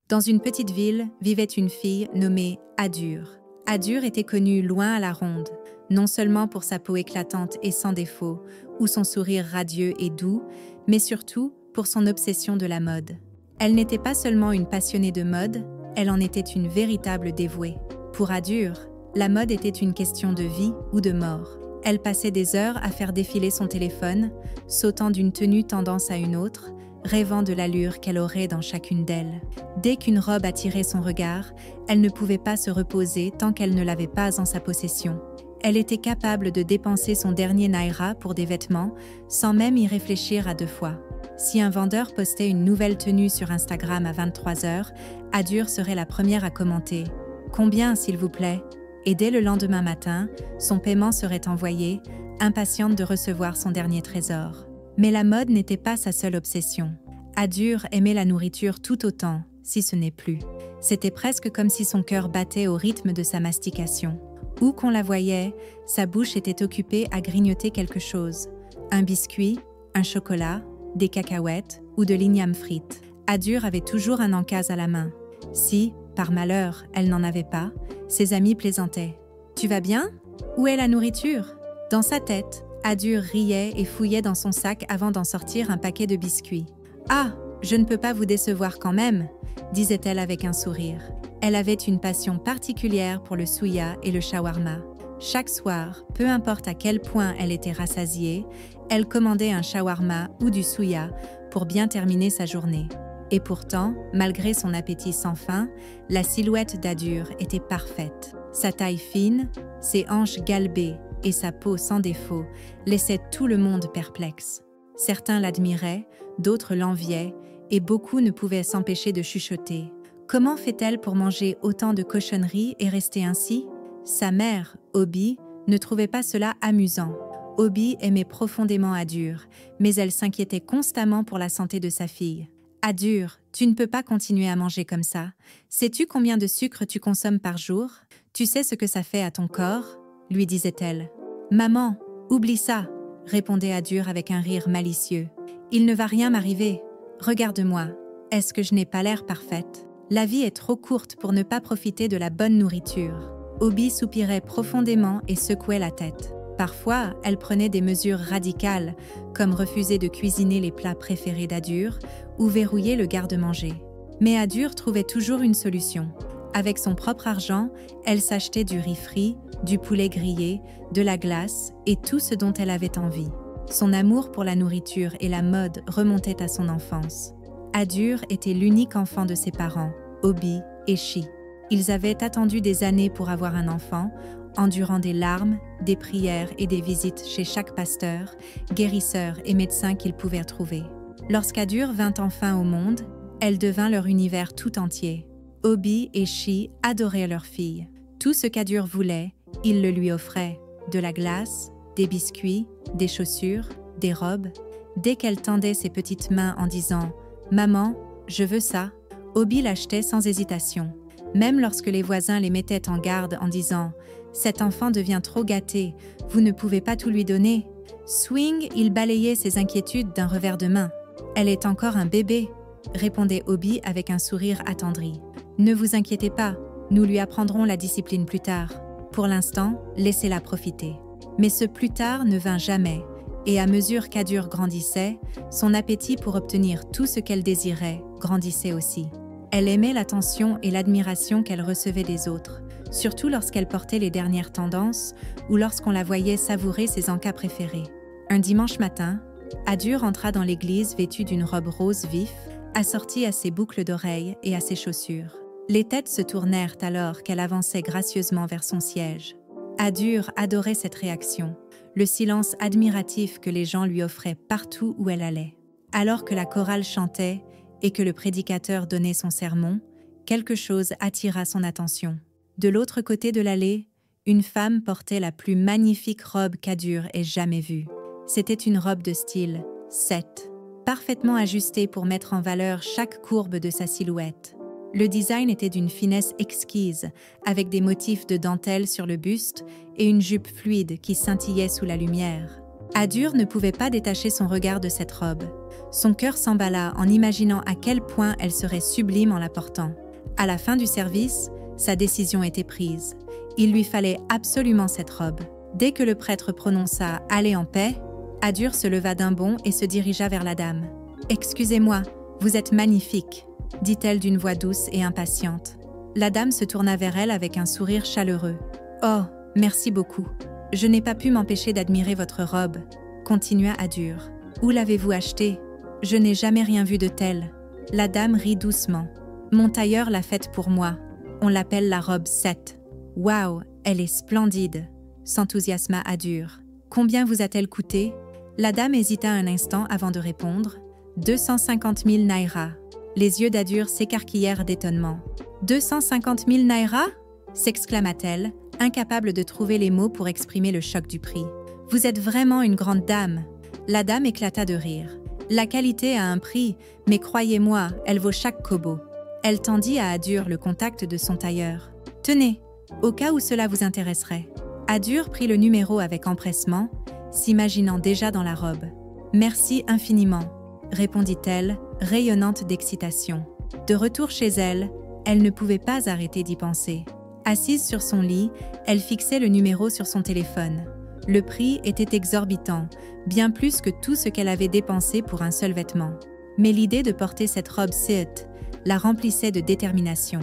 Dans une petite ville vivait une fille nommée Adur. Adur était connue loin à la ronde, non seulement pour sa peau éclatante et sans défaut, ou son sourire radieux et doux, mais surtout pour son obsession de la mode. Elle n'était pas seulement une passionnée de mode, elle en était une véritable dévouée. Pour Adur, la mode était une question de vie ou de mort. Elle passait des heures à faire défiler son téléphone, sautant d'une tenue tendance à une autre, rêvant de l'allure qu'elle aurait dans chacune d'elles. Dès qu'une robe attirait son regard, elle ne pouvait pas se reposer tant qu'elle ne l'avait pas en sa possession. Elle était capable de dépenser son dernier naira pour des vêtements, sans même y réfléchir à deux fois. Si un vendeur postait une nouvelle tenue sur Instagram à 23h, Adur serait la première à commenter « Combien, s'il vous plaît ?» Et dès le lendemain matin, son paiement serait envoyé, impatiente de recevoir son dernier trésor. Mais la mode n'était pas sa seule obsession. Adur aimait la nourriture tout autant, si ce n'est plus. C'était presque comme si son cœur battait au rythme de sa mastication. Où qu'on la voyait, sa bouche était occupée à grignoter quelque chose. Un biscuit, un chocolat, des cacahuètes ou de l'igname frite. Adur avait toujours un encase à la main. Si, par malheur, elle n'en avait pas, ses amis plaisantaient. « Tu vas bien ? Où est la nourriture ?» Dans sa tête, Adur riait et fouillait dans son sac avant d'en sortir un paquet de biscuits. « Ah, je ne peux pas vous décevoir quand même », disait-elle avec un sourire. Elle avait une passion particulière pour le souya et le shawarma. Chaque soir, peu importe à quel point elle était rassasiée, elle commandait un shawarma ou du souya pour bien terminer sa journée. Et pourtant, malgré son appétit sans fin, la silhouette d'Adur était parfaite. Sa taille fine, ses hanches galbées et sa peau sans défaut laissaient tout le monde perplexe. Certains l'admiraient, d'autres l'enviaient, et beaucoup ne pouvaient s'empêcher de chuchoter. Comment fait-elle pour manger autant de cochonneries et rester ainsi ? Sa mère, Obi, ne trouvait pas cela amusant. Obi aimait profondément Adur, mais elle s'inquiétait constamment pour la santé de sa fille. « Adur, tu ne peux pas continuer à manger comme ça. Sais-tu combien de sucre tu consommes par jour ? Tu sais ce que ça fait à ton corps ?» lui disait-elle. « Maman, oublie ça !» répondait Adur avec un rire malicieux. « Il ne va rien m'arriver. Regarde-moi, est-ce que je n'ai pas l'air parfaite ? La vie est trop courte pour ne pas profiter de la bonne nourriture. » Obi soupirait profondément et secouait la tête. Parfois, elle prenait des mesures radicales, comme refuser de cuisiner les plats préférés d'Adur ou verrouiller le garde-manger. Mais Adur trouvait toujours une solution. Avec son propre argent, elle s'achetait du riz frit, du poulet grillé, de la glace et tout ce dont elle avait envie. Son amour pour la nourriture et la mode remontait à son enfance. Adur était l'unique enfant de ses parents, Obi et Shi. Ils avaient attendu des années pour avoir un enfant, endurant des larmes, des prières et des visites chez chaque pasteur, guérisseur et médecin qu'ils pouvaient trouver. Lorsqu'Adur vint enfin au monde, elle devint leur univers tout entier. Obi et Shi adoraient leur fille. Tout ce qu'Adur voulait, ils le lui offraient. De la glace, des biscuits, des chaussures, des robes. Dès qu'elle tendait ses petites mains en disant « Maman, je veux ça », Obi l'achetait sans hésitation. Même lorsque les voisins les mettaient en garde en disant « Cet enfant devient trop gâté, vous ne pouvez pas tout lui donner », Swing, il balayait ses inquiétudes d'un revers de main. « Elle est encore un bébé », répondait Obi avec un sourire attendri. « Ne vous inquiétez pas, nous lui apprendrons la discipline plus tard. Pour l'instant, laissez-la profiter. » Mais ce plus tard ne vint jamais, et à mesure qu'Adur grandissait, son appétit pour obtenir tout ce qu'elle désirait grandissait aussi. Elle aimait l'attention et l'admiration qu'elle recevait des autres, surtout lorsqu'elle portait les dernières tendances ou lorsqu'on la voyait savourer ses encas préférés. Un dimanche matin, Adur entra dans l'église vêtue d'une robe rose vif, assortie à ses boucles d'oreilles et à ses chaussures. Les têtes se tournèrent alors qu'elle avançait gracieusement vers son siège. Adur adorait cette réaction, le silence admiratif que les gens lui offraient partout où elle allait. Alors que la chorale chantait et que le prédicateur donnait son sermon, quelque chose attira son attention. De l'autre côté de l'allée, une femme portait la plus magnifique robe qu'Adur ait jamais vue. C'était une robe de style 7, parfaitement ajustée pour mettre en valeur chaque courbe de sa silhouette. Le design était d'une finesse exquise, avec des motifs de dentelle sur le buste et une jupe fluide qui scintillait sous la lumière. Adur ne pouvait pas détacher son regard de cette robe. Son cœur s'emballa en imaginant à quel point elle serait sublime en la portant. À la fin du service, sa décision était prise. Il lui fallait absolument cette robe. Dès que le prêtre prononça « Allez en paix », Adur se leva d'un bond et se dirigea vers la dame. « Excusez-moi, vous êtes magnifique », dit-elle d'une voix douce et impatiente. La dame se tourna vers elle avec un sourire chaleureux. « Oh, merci beaucoup. Je n'ai pas pu m'empêcher d'admirer votre robe, » continua Adur. « Où l'avez-vous achetée ? Je n'ai jamais rien vu de tel. » La dame rit doucement. « Mon tailleur l'a faite pour moi. On l'appelle la robe 7. »« Waouh, elle est splendide !» s'enthousiasma Adur. « Combien vous a-t-elle coûté ?» La dame hésita un instant avant de répondre. « 250 000 naira. » Les yeux d'Adur s'écarquillèrent d'étonnement. « 250 000 naira ?» s'exclama-t-elle, incapable de trouver les mots pour exprimer le choc du prix. « Vous êtes vraiment une grande dame !» La dame éclata de rire. « La qualité a un prix, mais croyez-moi, elle vaut chaque kobo. » Elle tendit à Adur le contact de son tailleur. « Tenez, au cas où cela vous intéresserait. » Adur prit le numéro avec empressement, s'imaginant déjà dans la robe. « Merci infiniment, » répondit-elle, rayonnante d'excitation. De retour chez elle, elle ne pouvait pas arrêter d'y penser. Assise sur son lit, elle fixait le numéro sur son téléphone. Le prix était exorbitant, bien plus que tout ce qu'elle avait dépensé pour un seul vêtement. Mais l'idée de porter cette robe Seat la remplissait de détermination.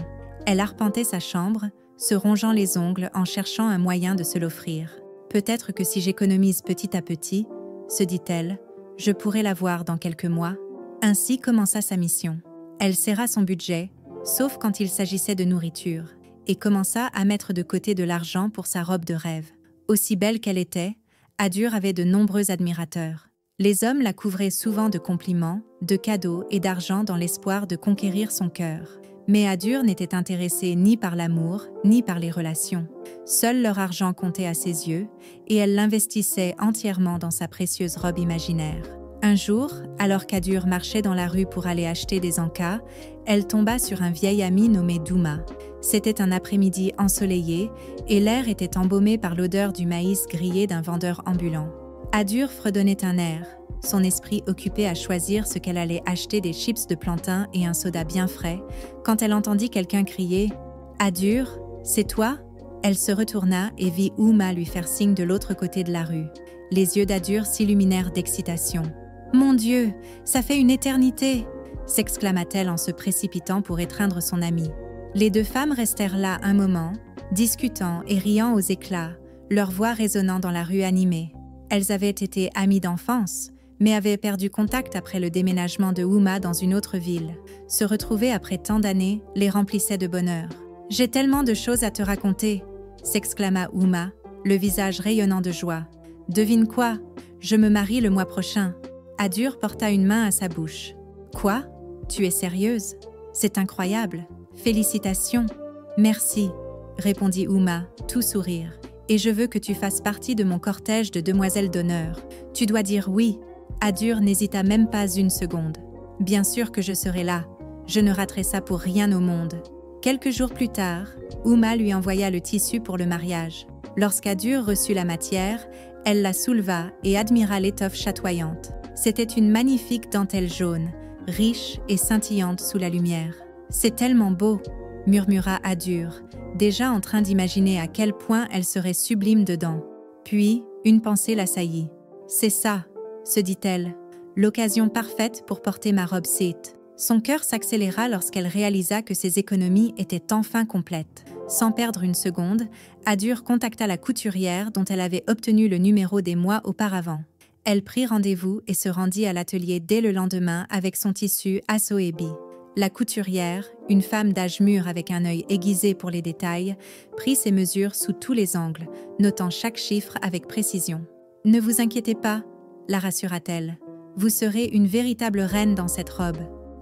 Elle arpentait sa chambre, se rongeant les ongles en cherchant un moyen de se l'offrir. « Peut-être que si j'économise petit à petit, » se dit-elle, « je pourrai l'avoir dans quelques mois. » Ainsi commença sa mission. Elle serra son budget, sauf quand il s'agissait de nourriture, et commença à mettre de côté de l'argent pour sa robe de rêve. Aussi belle qu'elle était, Adur avait de nombreux admirateurs. Les hommes la couvraient souvent de compliments, de cadeaux et d'argent dans l'espoir de conquérir son cœur. Mais Adur n'était intéressée ni par l'amour, ni par les relations. Seul leur argent comptait à ses yeux, et elle l'investissait entièrement dans sa précieuse robe imaginaire. Un jour, alors qu'Adur marchait dans la rue pour aller acheter des encas, elle tomba sur un vieil ami nommé Douma. C'était un après-midi ensoleillé, et l'air était embaumé par l'odeur du maïs grillé d'un vendeur ambulant. Adur fredonnait un air, son esprit occupé à choisir ce qu'elle allait acheter des chips de plantain et un soda bien frais, quand elle entendit quelqu'un crier « Adur, c'est toi ?» Elle se retourna et vit Ouma lui faire signe de l'autre côté de la rue. Les yeux d'Adur s'illuminèrent d'excitation. « Mon Dieu, ça fait une éternité !» s'exclama-t-elle en se précipitant pour étreindre son amie. Les deux femmes restèrent là un moment, discutant et riant aux éclats, leur voix résonnant dans la rue animée. Elles avaient été amies d'enfance, mais avaient perdu contact après le déménagement de Ouma dans une autre ville. Se retrouver après tant d'années les remplissait de bonheur. « J'ai tellement de choses à te raconter !» s'exclama Ouma, le visage rayonnant de joie. « Devine quoi? Je me marie le mois prochain. » Adur porta une main à sa bouche. « Quoi? Tu es sérieuse? C'est incroyable. Félicitations. »« Merci, » répondit Ouma, tout sourire. « Et je veux que tu fasses partie de mon cortège de demoiselles d'honneur. Tu dois dire oui. » Adur n'hésita même pas une seconde. « Bien sûr que je serai là. Je ne raterai ça pour rien au monde. » Quelques jours plus tard, Ouma lui envoya le tissu pour le mariage. Lorsqu'Adur reçut la matière, elle la souleva et admira l'étoffe chatoyante. C'était une magnifique dentelle jaune, riche et scintillante sous la lumière. « C'est tellement beau !» murmura Adur, déjà en train d'imaginer à quel point elle serait sublime dedans. Puis, une pensée l'assaillit. « C'est ça !» se dit-elle, « l'occasion parfaite pour porter ma robe Seat. » Son cœur s'accéléra lorsqu'elle réalisa que ses économies étaient enfin complètes. Sans perdre une seconde, Adur contacta la couturière dont elle avait obtenu le numéro des mois auparavant. Elle prit rendez-vous et se rendit à l'atelier dès le lendemain avec son tissu Asoebi. La couturière, une femme d'âge mûr avec un œil aiguisé pour les détails, prit ses mesures sous tous les angles, notant chaque chiffre avec précision. « Ne vous inquiétez pas, » la rassura-t-elle. « Vous serez une véritable reine dans cette robe. »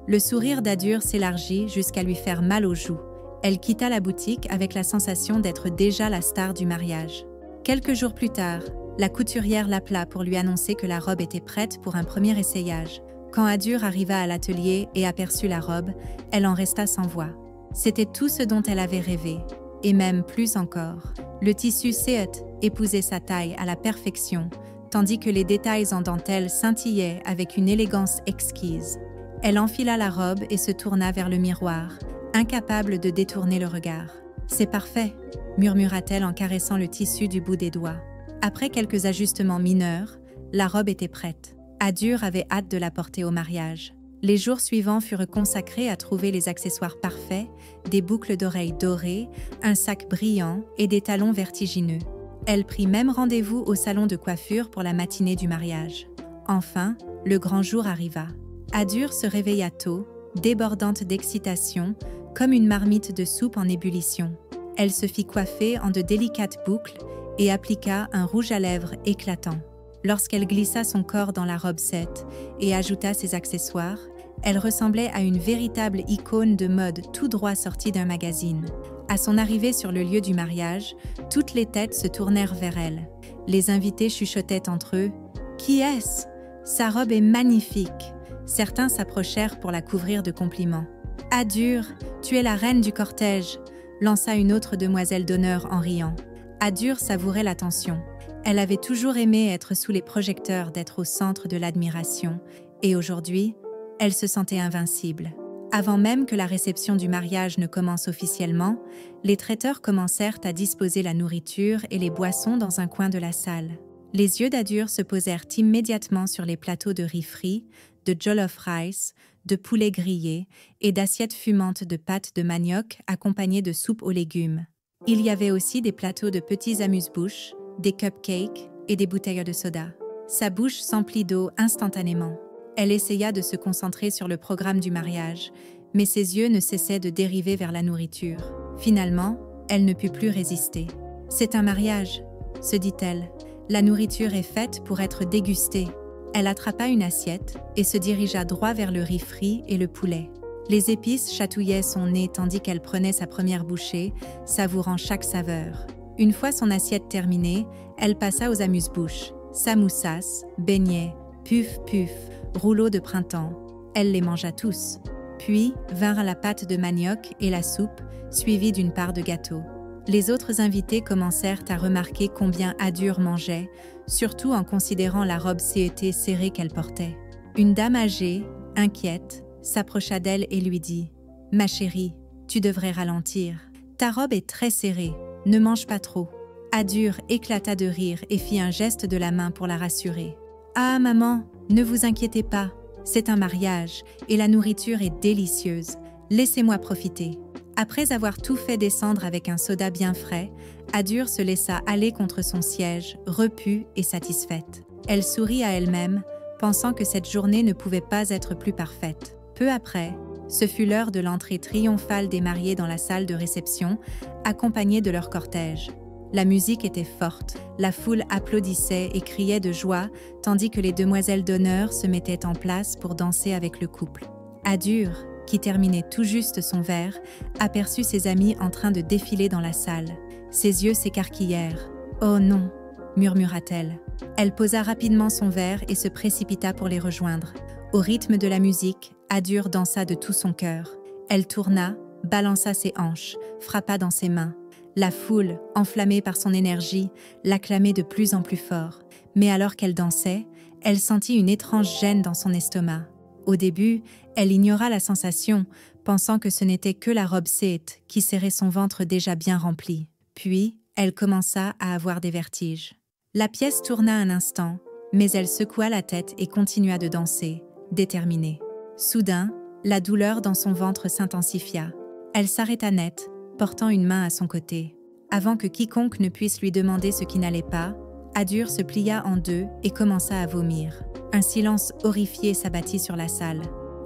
Le sourire d'Adur s'élargit jusqu'à lui faire mal aux joues. Elle quitta la boutique avec la sensation d'être déjà la star du mariage. Quelques jours plus tard, la couturière l'appela pour lui annoncer que la robe était prête pour un premier essayage. Quand Adur arriva à l'atelier et aperçut la robe, elle en resta sans voix. C'était tout ce dont elle avait rêvé, et même plus encore. Le tissu Seat épousait sa taille à la perfection, tandis que les détails en dentelle scintillaient avec une élégance exquise. Elle enfila la robe et se tourna vers le miroir, incapable de détourner le regard. « C'est parfait », murmura-t-elle en caressant le tissu du bout des doigts. Après quelques ajustements mineurs, la robe était prête. Adur avait hâte de la porter au mariage. Les jours suivants furent consacrés à trouver les accessoires parfaits, des boucles d'oreilles dorées, un sac brillant et des talons vertigineux. Elle prit même rendez-vous au salon de coiffure pour la matinée du mariage. Enfin, le grand jour arriva. Adur se réveilla tôt, débordante d'excitation, comme une marmite de soupe en ébullition. Elle se fit coiffer en de délicates boucles et appliqua un rouge à lèvres éclatant. Lorsqu'elle glissa son corps dans la robe 7 et ajouta ses accessoires, elle ressemblait à une véritable icône de mode tout droit sortie d'un magazine. À son arrivée sur le lieu du mariage, toutes les têtes se tournèrent vers elle. Les invités chuchotaient entre eux « Qui est-ce ? Sa robe est magnifique !» Certains s'approchèrent pour la couvrir de compliments. « Adur, tu es la reine du cortège !» lança une autre demoiselle d'honneur en riant. Adur savourait l'attention. Elle avait toujours aimé être sous les projecteurs, d'être au centre de l'admiration, et aujourd'hui, elle se sentait invincible. Avant même que la réception du mariage ne commence officiellement, les traiteurs commencèrent à disposer la nourriture et les boissons dans un coin de la salle. Les yeux d'Adur se posèrent immédiatement sur les plateaux de riz frit, de jollof rice, de poulet grillé et d'assiettes fumantes de pâtes de manioc accompagnées de soupe aux légumes. Il y avait aussi des plateaux de petits amuse-bouches, des cupcakes et des bouteilles de soda. Sa bouche s'emplit d'eau instantanément. Elle essaya de se concentrer sur le programme du mariage, mais ses yeux ne cessaient de dériver vers la nourriture. Finalement, elle ne put plus résister. « C'est un mariage », se dit-elle. « La nourriture est faite pour être dégustée. » Elle attrapa une assiette et se dirigea droit vers le riz frit et le poulet. Les épices chatouillaient son nez tandis qu'elle prenait sa première bouchée, savourant chaque saveur. Une fois son assiette terminée, elle passa aux amuse-bouches. Samoussas, beignets, puf-puf, rouleaux de printemps. Elle les mangea tous. Puis vinrent la pâte de manioc et la soupe, suivie d'une part de gâteau. Les autres invités commencèrent à remarquer combien Adur mangeait, surtout en considérant la robe CET serrée qu'elle portait. Une dame âgée, inquiète, s'approcha d'elle et lui dit « Ma chérie, tu devrais ralentir. Ta robe est très serrée, ne mange pas trop. » Adur éclata de rire et fit un geste de la main pour la rassurer. « Ah maman, ne vous inquiétez pas, c'est un mariage et la nourriture est délicieuse. Laissez-moi profiter. » Après avoir tout fait descendre avec un soda bien frais, Adur se laissa aller contre son siège, repue et satisfaite. Elle sourit à elle-même, pensant que cette journée ne pouvait pas être plus parfaite. Peu après, ce fut l'heure de l'entrée triomphale des mariés dans la salle de réception, accompagnés de leur cortège. La musique était forte, la foule applaudissait et criait de joie, tandis que les demoiselles d'honneur se mettaient en place pour danser avec le couple. Adur, qui terminait tout juste son verre, aperçut ses amis en train de défiler dans la salle. Ses yeux s'écarquillèrent. « Oh non !» murmura-t-elle. Elle posa rapidement son verre et se précipita pour les rejoindre. Au rythme de la musique, Adur dansa de tout son cœur. Elle tourna, balança ses hanches, frappa dans ses mains. La foule, enflammée par son énergie, l'acclamait de plus en plus fort. Mais alors qu'elle dansait, elle sentit une étrange gêne dans son estomac. Au début, elle ignora la sensation, pensant que ce n'était que la robe CET qui serrait son ventre déjà bien rempli. Puis, elle commença à avoir des vertiges. La pièce tourna un instant, mais elle secoua la tête et continua de danser, déterminée. Soudain, la douleur dans son ventre s'intensifia. Elle s'arrêta net, portant une main à son côté. Avant que quiconque ne puisse lui demander ce qui n'allait pas, Adur se plia en deux et commença à vomir. Un silence horrifié s'abattit sur la salle.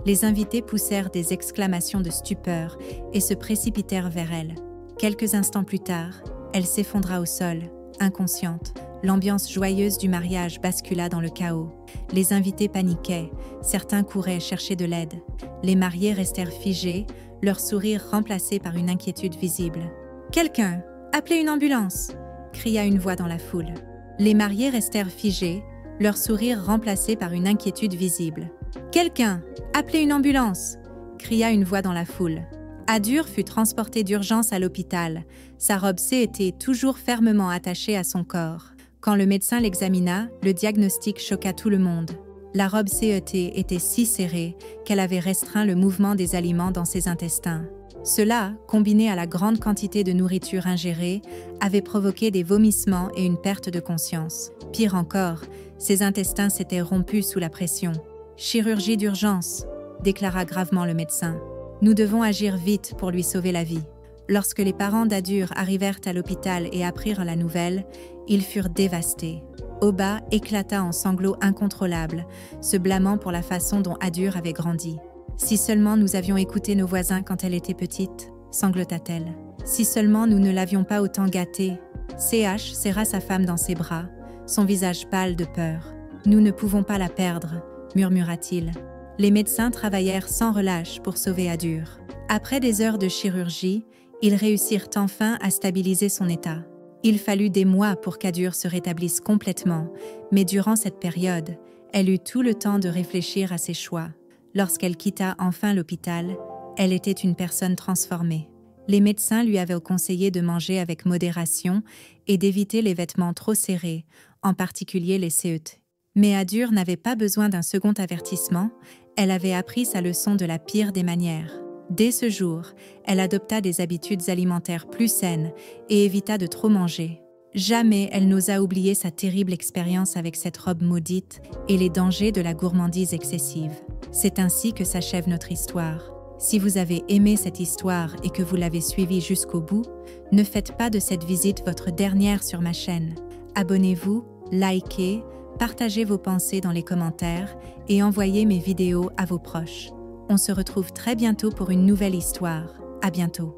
Les invités poussèrent des exclamations de stupeur et se précipitèrent vers elle. Quelques instants plus tard, elle s'effondra au sol, inconsciente. L'ambiance joyeuse du mariage bascula dans le chaos. Les invités paniquaient, certains couraient chercher de l'aide. Les mariés restèrent figés, leur sourire remplacé par une inquiétude visible. « Quelqu'un, appelez une ambulance !» cria une voix dans la foule. Les mariés restèrent figés, leur sourire remplacé par une inquiétude visible. « Quelqu'un, appelez une ambulance !» cria une voix dans la foule. Adur fut transporté d'urgence à l'hôpital. Sa robe C était toujours fermement attachée à son corps. Quand le médecin l'examina, le diagnostic choqua tout le monde. La robe CET était si serrée qu'elle avait restreint le mouvement des aliments dans ses intestins. Cela, combiné à la grande quantité de nourriture ingérée, avait provoqué des vomissements et une perte de conscience. Pire encore, ses intestins s'étaient rompus sous la pression. « Chirurgie d'urgence », déclara gravement le médecin. « Nous devons agir vite pour lui sauver la vie. » Lorsque les parents d'Adur arrivèrent à l'hôpital et apprirent la nouvelle, ils furent dévastés. Oba éclata en sanglots incontrôlables, se blâmant pour la façon dont Adur avait grandi. « Si seulement nous avions écouté nos voisins quand elle était petite, » sanglota-t-elle. « Si seulement nous ne l'avions pas autant gâtée. » CH serra sa femme dans ses bras, son visage pâle de peur. « Nous ne pouvons pas la perdre, » murmura-t-il. Les médecins travaillèrent sans relâche pour sauver Adur. Après des heures de chirurgie, ils réussirent enfin à stabiliser son état. Il fallut des mois pour qu'Adur se rétablisse complètement, mais durant cette période, elle eut tout le temps de réfléchir à ses choix. Lorsqu'elle quitta enfin l'hôpital, elle était une personne transformée. Les médecins lui avaient conseillé de manger avec modération et d'éviter les vêtements trop serrés, en particulier les CET. Mais Adur n'avait pas besoin d'un second avertissement, elle avait appris sa leçon de la pire des manières. Dès ce jour, elle adopta des habitudes alimentaires plus saines et évita de trop manger. Jamais elle n'osa oublier sa terrible expérience avec cette robe maudite et les dangers de la gourmandise excessive. C'est ainsi que s'achève notre histoire. Si vous avez aimé cette histoire et que vous l'avez suivie jusqu'au bout, ne faites pas de cette visite votre dernière sur ma chaîne. Abonnez-vous, likez, partagez vos pensées dans les commentaires et envoyez mes vidéos à vos proches. On se retrouve très bientôt pour une nouvelle histoire. À bientôt.